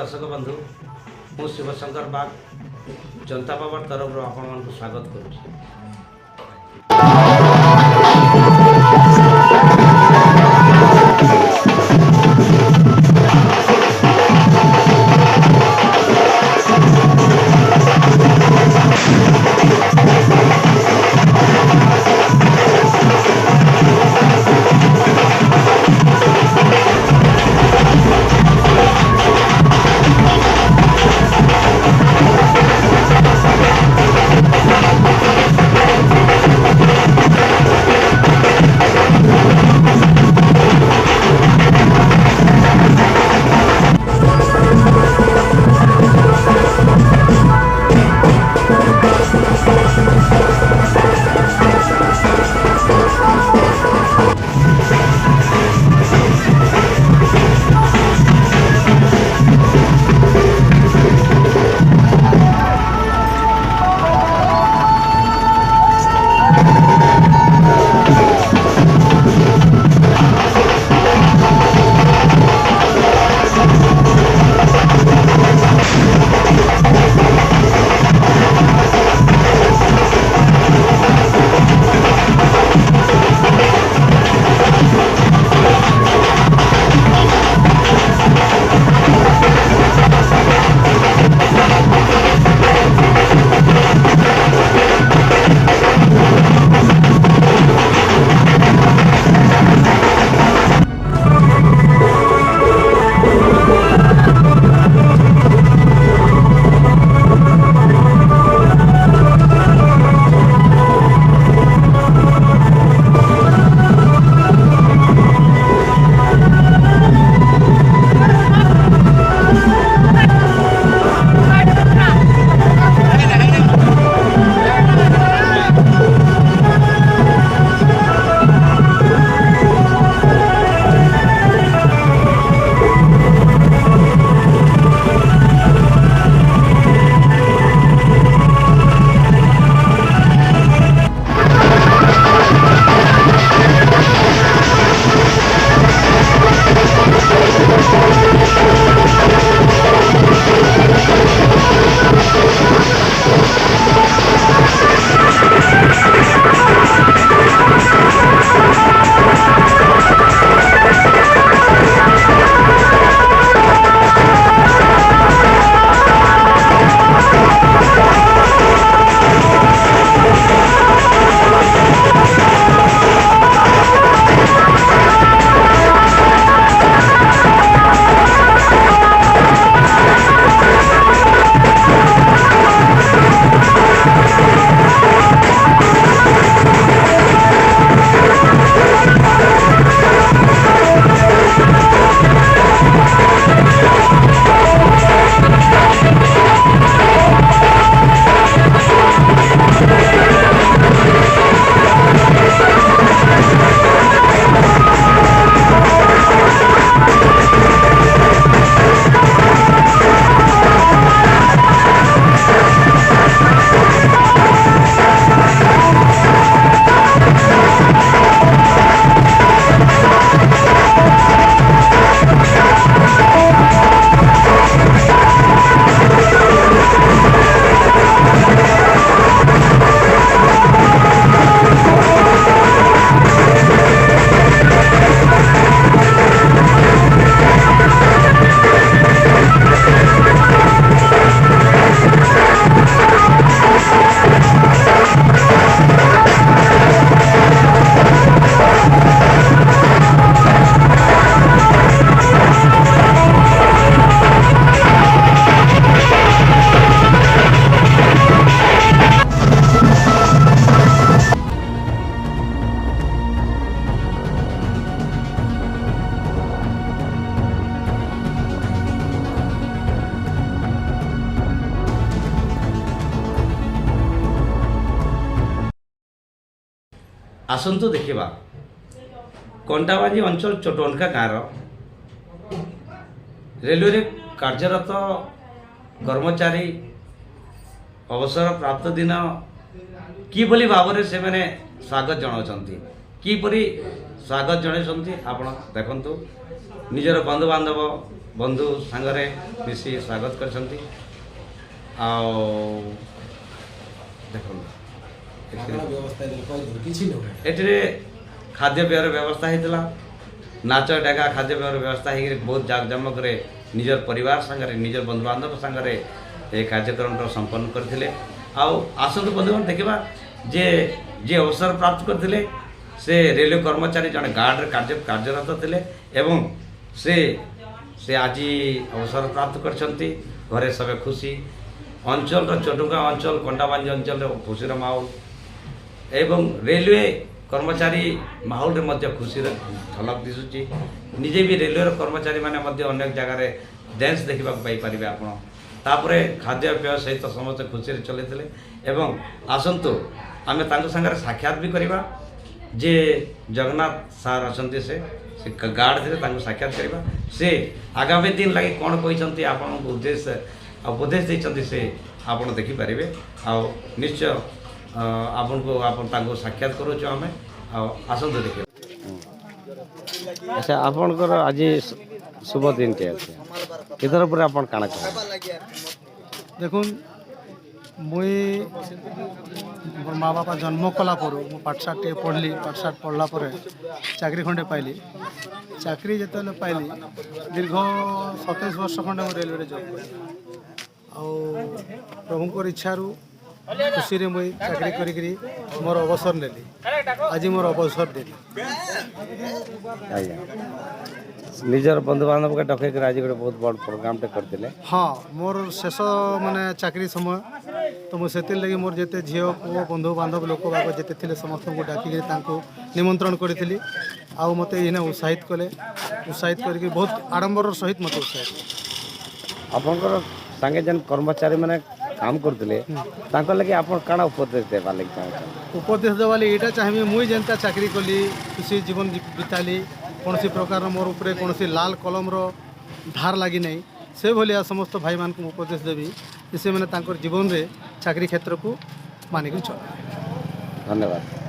दर्शक बंधु मु शिवशंकर बाग जनता पावर तरफ आपण स्वागत करुच्ची। आसतु देखा कंटाबाजी अंचल चोटनका गाँव रेलवे कार्यरत कर्मचारी अवसर प्राप्त दिन किभली भाव में से मैंने स्वागत जनाउछन्ति किपरि स्वागत जनाइछन्ति आपण देखंतु निजर बंधुबांधव बंधु सांगरे मिसी स्वागत करछंती एठरे खाद्य पेयर व्यवस्था होता नाच डेगा खाद्य पेयर व्यवस्था हो बहुत जाकजमक निजर परिवार सांगरे निजर बंधु बांधव सांगरे ये कार्यक्रम संपन्न करते आसतु बंधुगण देखा जे जे अवसर प्राप्त करते से रेलवे कर्मचारी जड़े गार्ड कार्यरत थे एवं से आज अवसर प्राप्त करछंती घरे सब खुशी अंचल चटुका अंचल कंडाबांजी अंचल खुशी माहौल एवं रेलवे कर्मचारी माहौल रे मध्य खुशी झलक दिशुची निजे भी रेलवे कर्मचारी माने मध्य अनेक जगह डांस देखा पारे आपण तापरे खाद्य पेय सहित समस्त खुशी चलते एवं आसतु आम सागर साक्षात भी करवा जे जगन्नाथ सार अच्छा से गार्ड थे साक्षात करवा से आगामी दिन लगे कौन कहते आपन उद्देश्य उपदेश देते से आपड़ देखिपारे निश्चय आपन को साक्षात करुचु आम आसतु देख अच्छा आपणकर आज शुभ दिन टे अच्छे इधर पर आप काଣା देखुन मुई मोर माँ बापा जन्म कला पर मु पाठशाठ टे पढ़ली पाठशाठ पढ़ला पर चाकरी खंडे पाइली चाकरी जो पाइली दीर्घ 27 वर्ष खंडे रेलवे जॉब करी प्रभुंर इच्छारू खुशी रे मुई चाकरी करी मोर अवसर नेली आज मोर अवसर देली निजर बंधु बांधव के डकै कर आज बहुत बड़ प्रोग्राम टे करते हाँ मोर शेष माने चाकरी समय तो मुझे लगी मोर जिते झील पुओ बंधु बांधव लोक बाग जिते थे समस्त को डाकिक निमंत्रण करी आउ मत इने उत्साहित कले उत्साहित करके बहुत आडंबर सहित मत उत्साहित आपनकर संगे जन कर्मचारी माने काम करते लगे आप काଣା उपदेश देवा लगे उपदेश देवा लगे यहाँ चाहिए मुई जेनता चाकरी कली खुशी जीवन बिताली कौन प्रकार मोर उपरे कौन लाल कलम धार लगी नहीं से भाया समस्त भाई मान को उपदेश देवी से मैंने जीवन में चाकरी क्षेत्र को मानिक चल। धन्यवाद।